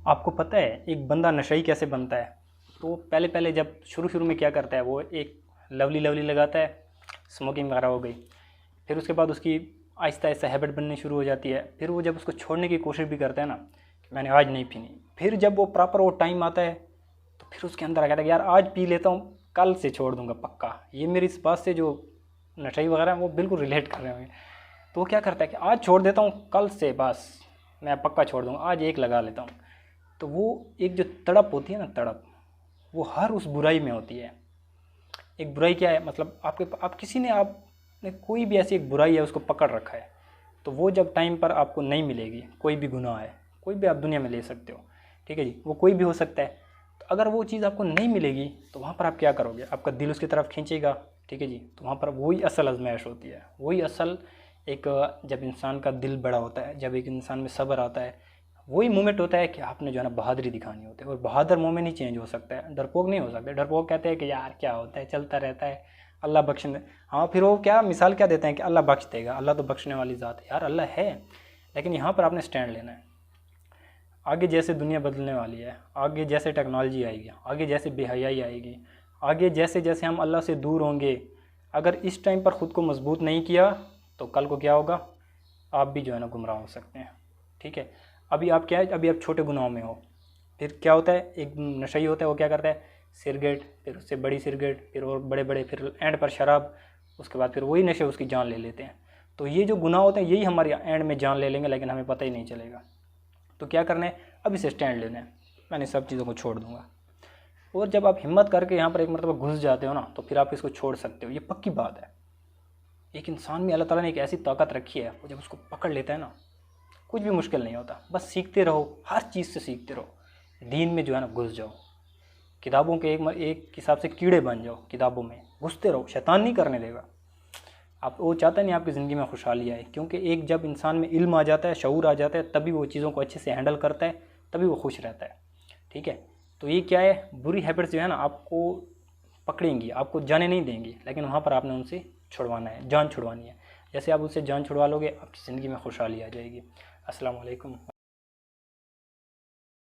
آپ کو پتہ ہے ایک بندہ نشئی کیسے بنتا ہے؟ تو پہلے پہلے جب شروع میں کیا کرتا ہے، وہ ایک لولی لگاتا ہے، اسموکنگ وغیرہ ہو گئی، پھر اس کے بعد اس کی آہستہ آہستہ ہیبٹ بننی شروع ہو جاتی ہے۔ پھر وہ جب اس کو چھوڑنے کی کوشش بھی کرتا ہے نا کہ میں نے آج نہیں پینی، پھر جب وہ پراپر وہ ٹائم آتا ہے تو پھر اس کے اندر آ کہتا ہے کہ یار آج پی لیتا ہوں، کل سے چھوڑ دوں گا پکا۔ یہ میری اس بات سے جو نشئی وغیرہ ہیں وہ بالکل ریلیٹ کر رہے ہیں۔ تو وہ کیا کرتا ہے کہ آج چھوڑ دیتا ہوں، کل سے بس میں پکا چھوڑ دوں گا، آج ایک لگا لیتا ہوں۔ تو وہ ایک جو تڑپ ہوتی ہے نا، تڑپ وہ ہر اس برائی میں ہوتی ہے۔ ایک برائی کیا ہے، مطلب آپ کسی نے آپ نے کوئی بھی ایسی ایک برائی ہے اس کو پکڑ رکھا ہے، تو وہ جب ٹائم پر آپ کو نہیں ملے گی، کوئی بھی گناہ ہے، کوئی بھی آپ دنیا میں لے سکتے ہو، ٹھیک ہے جی، وہ کوئی بھی ہو سکتا ہے۔ تو اگر وہ چیز آپ کو نہیں ملے گی تو وہاں پر آپ کیا کرو گے؟ آپ کا دل اس کی طرف کھینچے گا، ٹھیک ہے جی، تو وہاں پر وہی اصل آزمائش ہوتی ہے، وہی اصل ایک جب انسان کا دل بڑا ہوتا ہے، جب ایک انسان میں صبر آتا ہے، وہی مومنٹ ہوتا ہے کہ آپ نے جو ہے نا بہادری دکھانی ہوتی ہے۔ اور بہادر مومن ہی چینج ہو سکتا ہے، ڈرپوک نہیں ہو سکتا۔ ڈرپوک کہتے ہیں کہ یار کیا ہوتا ہے، چلتا رہتا ہے، اللہ بخشنے، ہاں پھر وہ کیا مثال کیا دیتے ہیں کہ اللہ بخش دے گا، اللہ تو بخشنے والی ذات ہے۔ یار اللہ ہے، لیکن یہاں پر آپ نے سٹینڈ لینا ہے۔ آگے جیسے دنیا بدلنے والی ہے، آگے جیسے ٹیکنالوجی آئے گی، آگے جیسے بے حیائی آئے گی، آگے جیسے جیسے ہم اللہ سے دور ہوں گے، اگر اس ٹائم پر خود کو مضبوط نہیں کیا تو کل کو کیا ہوگا؟ آپ بھی جو ہے نا گمراہ ہو سکتے ہیں، ٹھیک ہے۔ ابھی آپ کیا ہے، ابھی آپ چھوٹے گناہوں میں ہو، پھر کیا ہوتا ہے، ایک نشئی ہوتا ہے، وہ کیا کرتا ہے، سگریٹ، پھر اس سے بڑی سگریٹ، پھر اور بڑے بڑے، پھر اینڈ پر شراب، اس کے بعد پھر وہی نشے اس کی جان لے لیتے ہیں۔ تو یہ جو گناہ ہوتے ہیں یہی ہماری اینڈ میں جان لے لیں گے، لیکن ہمیں پتہ ہی نہیں چلے گا۔ تو کیا کرنا ہے، ابھی سے سٹینڈ لینا ہے، میں نے سب چیزوں کو چھوڑ دوں گا۔ اور جب آپ ہمت کر کے یہاں پر ایک مرتبہ گھس جاتے ہو نا تو پھر آپ اس کو چھوڑ سکتے ہو، یہ پکی بات ہے۔ ایک انسان میں اللہ تعالیٰ نے ایک ایسی طاقت رکھی ہے، وہ جب اس کو پکڑ لیتا ہے نا کچھ بھی مشکل نہیں ہوتا، بس سیکھتے رہو، ہر چیز سے سیکھتے رہو، دین میں جو ہے نا گھس جاؤ، کتابوں کے ایک حساب سے کیڑے بن جاؤ، کتابوں میں گھستے رہو، شیطان نہیں کرنے دے گا۔ آپ وہ چاہتا نہیں آپ کی زندگی میں خوشحالی آئے، کیونکہ ایک جب انسان میں علم آ جاتا ہے، شعور آ جاتا ہے، تبھی وہ چیزوں کو اچھے سے ہینڈل کرتا ہے، تبھی وہ خوش رہتا ہے، ٹھیک ہے۔ تو یہ کیا ہے، بری ہیبٹس جو ہے نا آپ کو پکڑیں گی، آپ کو جانے نہیں دیں گی، لیکن وہاں پر آپ نے ان سے چھڑوانا ہے، جان چھڑوانی ہے۔ جیسے آپ ان سے جان چھڑوا لو گے، آپ کی زندگی میں خوشحالی آ جائے گی۔ السلام علیکم۔